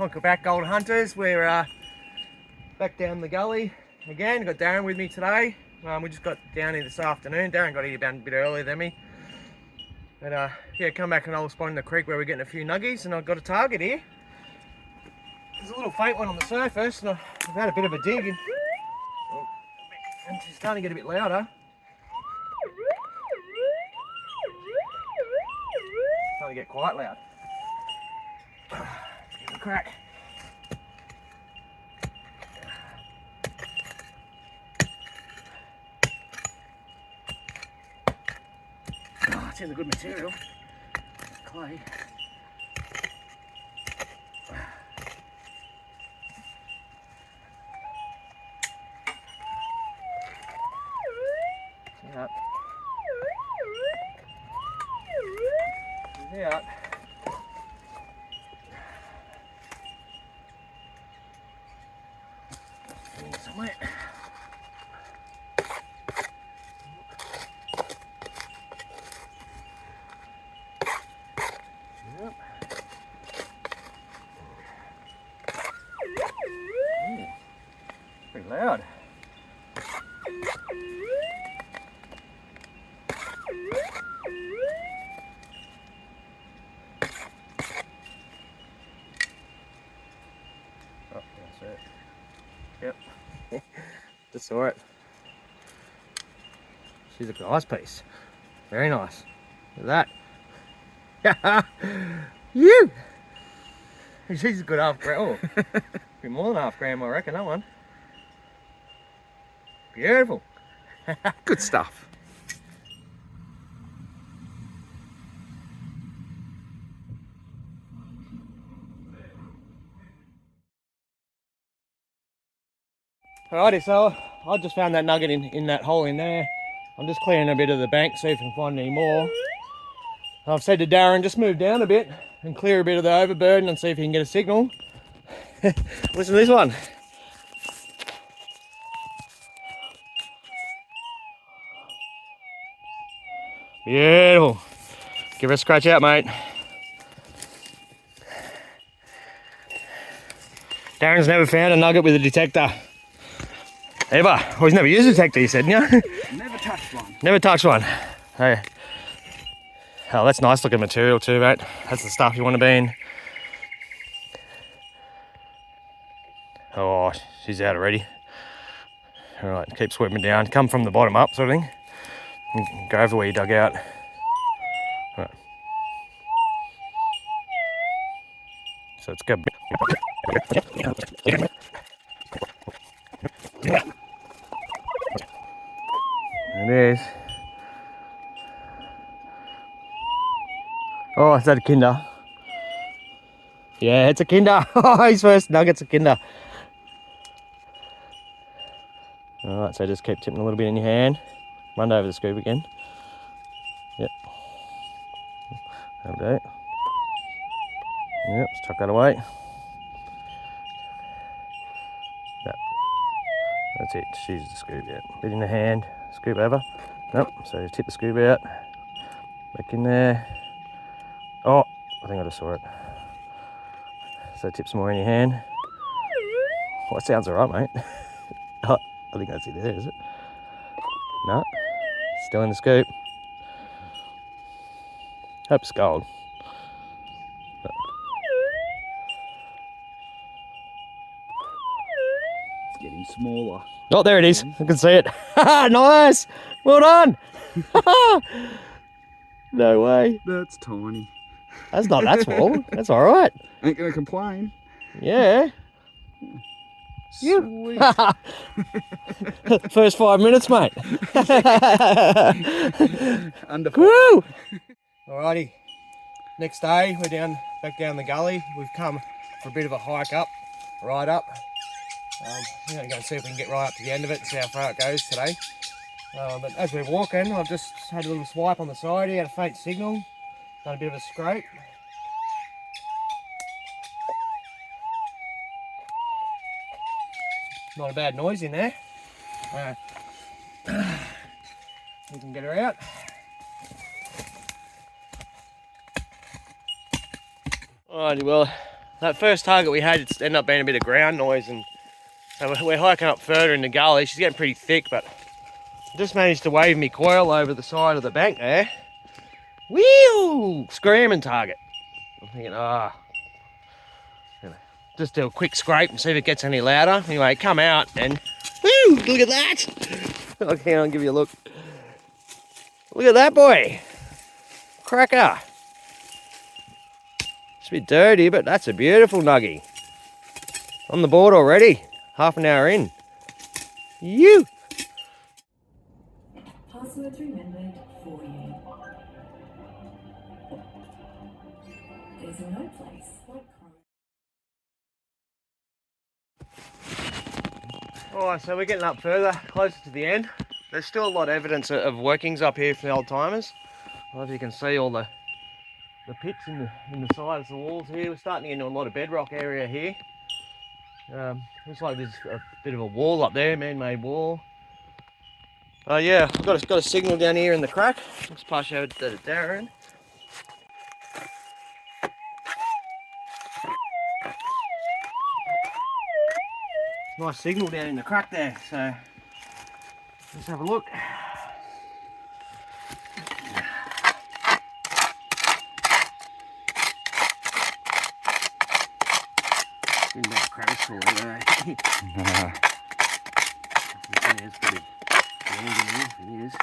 welcome back, Gold Hunters. We're back down the gully again. Got Darren with me today. We just got down here this afternoon. Darren got here about a bit earlier than me. But yeah, come back an old spot in the creek where we're getting a few nuggies, and I've got a target here. There's a little faint one on the surface, and I've had a bit of a dig, and she's starting to get a bit louder. Starting to get quite loud. Let's give it a crack. Oh, it's in the good material. Clay. He's out. He's out. Somewhere. Yep. Pretty loud. Oh, that's it. Yep. Just saw it. She's a nice piece. Very nice. Look at that. You! She's a good half gram. Oh, bit more than half gram, I reckon, that one. Beautiful. Good stuff. Alrighty, so I just found that nugget in that hole in there. I'm just clearing a bit of the bank, see if I can find any more. I've said to Darren, just move down a bit and clear a bit of the overburden and see if he can get a signal. Listen to this one. Beautiful. Give her a scratch out, mate. Darren's never found a nugget with a detector. Ever. Well, he's never used a detector, you said, yeah? Never touched one. Never touched one. Hey. Oh, that's nice looking material too, mate. That's the stuff you want to be in. Oh, she's out already. All right, keep sweeping down. Come from the bottom up, sort of thing. And go over where you dug out. All right. So it's good. It is. Oh, is that a kinder? Yeah, it's a kinder. Oh, his first nugget's a kinder. Alright, so just keep tipping a little bit in your hand. Run over the scoop again. Yep. That'll do. Yep, let's tuck that away. Yep. That's it, just use the scoop, yeah. Bit in the hand, scoop over. Nope, so tip the scoop out. Back in there. Oh, I think I just saw it. So tip some more in your hand. Oh, it sounds alright, mate. Oh, I think that's it there, is it? No, still in the scoop. Hope it's gold. It's getting smaller. Oh, there it is. I can see it. Nice. Well done. No way. That's tiny. That's not that small. That's all right. Ain't gonna complain. Yeah. Sweet. First 5 minutes, mate. Under Woo! Alrighty. Next day, we're back down the gully. We've come for a bit of a hike up, right up. We're going to go and see if we can get right up to the end of it and see how far it goes today. But as we're walking, I've just had a little swipe on the side here, had a faint signal, done a bit of a scrape. Not a bad noise in there. We can get her out. Alrighty, well, that first target we had, it's ended up being a bit of ground noise, and so we're hiking up further in the gully. She's getting pretty thick, but I just managed to wave me coil over the side of the bank there. Whew! Screaming target. I'm thinking, just do a quick scrape and see if it gets any louder. Anyway, come out and woo! Look at that! Okay, I'll give you a look. Look at that boy! Cracker! It's a bit dirty, but that's a beautiful nuggie. On the board already. Half an hour in. You! Passwords remembered for you. There's no place like crime. Alright, so we're getting up further, closer to the end. There's still a lot of evidence of workings up here for the old timers. I don't know if you can see all the pits in the sides of the walls here. We're starting to get into a lot of bedrock area here. Looks like there's a bit of a wall up there, man-made wall. Yeah, I've got a signal down here in the crack. Let's pass you over to Darren. Nice signal down in the crack there, so let's have a look. Been about crash for it, eh? It's pretty big in here, it is.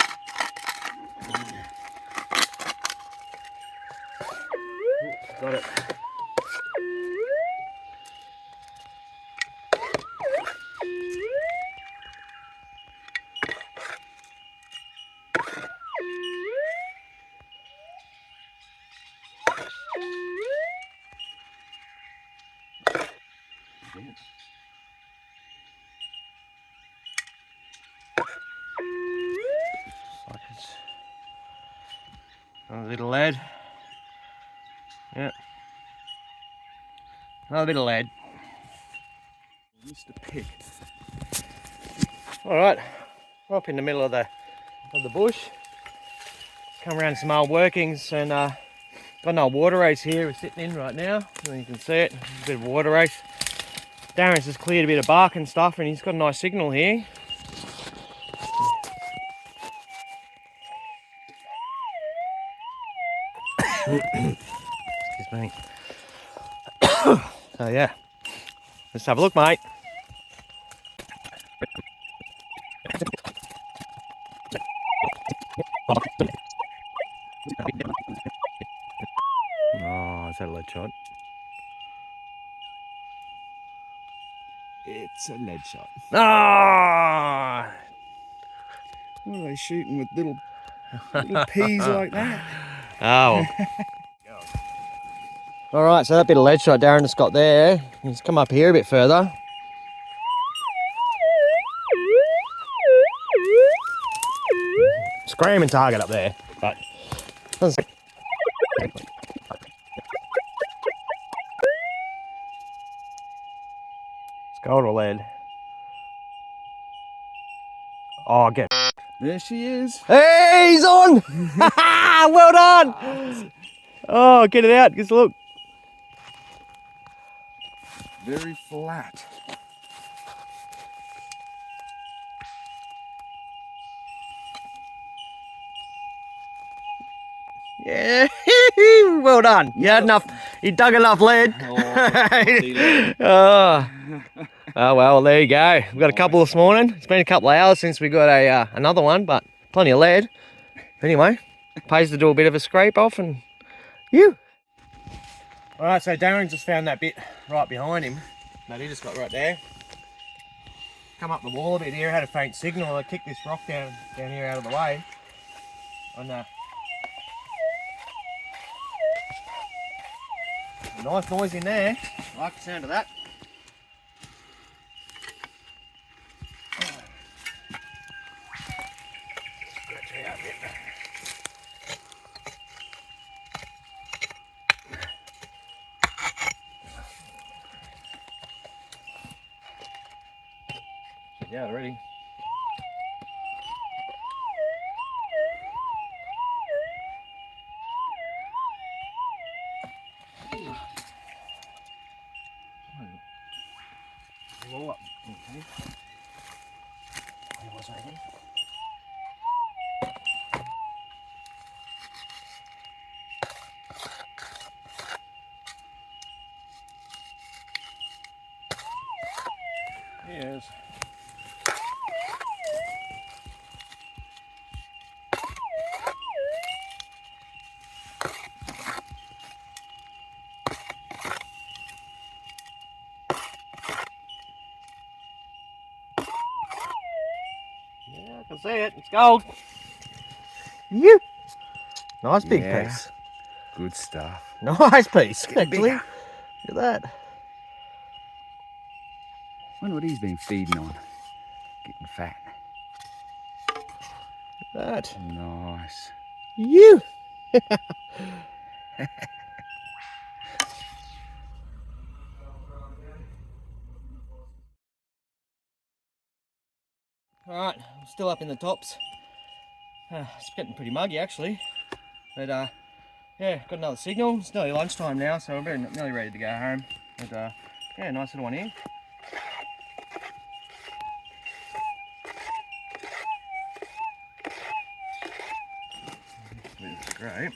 Oops, got it. Like it's another bit of lead. Yeah. Another bit of lead. Mr. Pig. Alright, we're up in the middle of the bush. Come around some old workings and got an old water race here we're sitting in right now. And you can see it, a bit of a water race. Darren's just cleared a bit of bark and stuff and he's got a nice signal here. Excuse me. So yeah, let's have a look, mate. Oh, is that a lead shot? It's a lead shot. Ah! What are they shooting with little peas like that? Oh. Alright, so that bit of lead shot Darren just got there. He's come up here a bit further. Screaming target up there, but it's gold or lead. Oh, get. There she is. Hey, he's on! Well done! Oh, get it out, just look. Very flat. Yeah, well done. You had enough, you dug enough lead. Oh, oh well, there you go. We've got a couple this morning. It's been a couple of hours since we got another one, but plenty of lead. Anyway, pays to do a bit of a scrape off and you. All right, so Darren just found that bit right behind him. That he just got right there. Come up the wall a bit here, had a faint signal. I kicked this rock down here out of the way. And nice noise in there. I like the sound of that. Scratch it out a bit. Yeah, already. see it. It's gold. You. Nice big Yeah. piece. Good stuff. Nice piece. Getting Actually, bigger. look at that. Wonder what he's been feeding on. Getting fat. Look at that. Nice. You. Alright, I'm still up in the tops. It's getting pretty muggy actually. But yeah, got another signal. It's nearly lunchtime now, so we're nearly ready to go home. But yeah, nice little one here. It's great.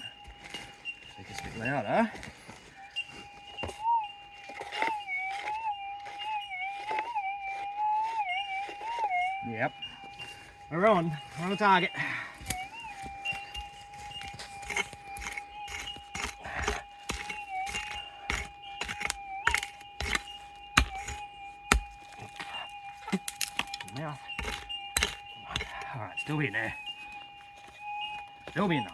Make this a bit louder. Yep. We're on the target. Mouth. Alright, still being there. Still being there.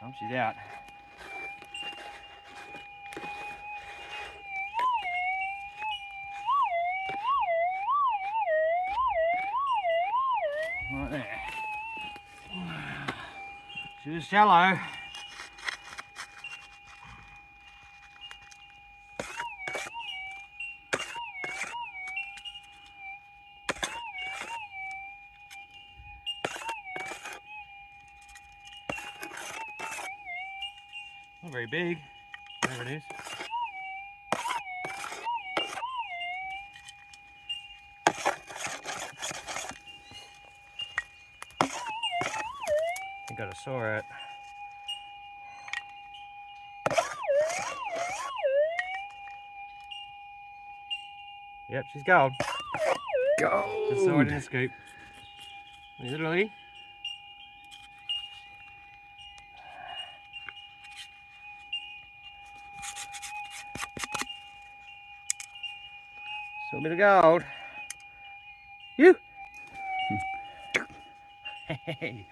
Oh, she's out. Right there. She was shallow. Not very big, whatever it is. I think I just saw it. Yep, she's gold. Just saw it in the scoop. Literally. Still a bit of gold. You. Hey.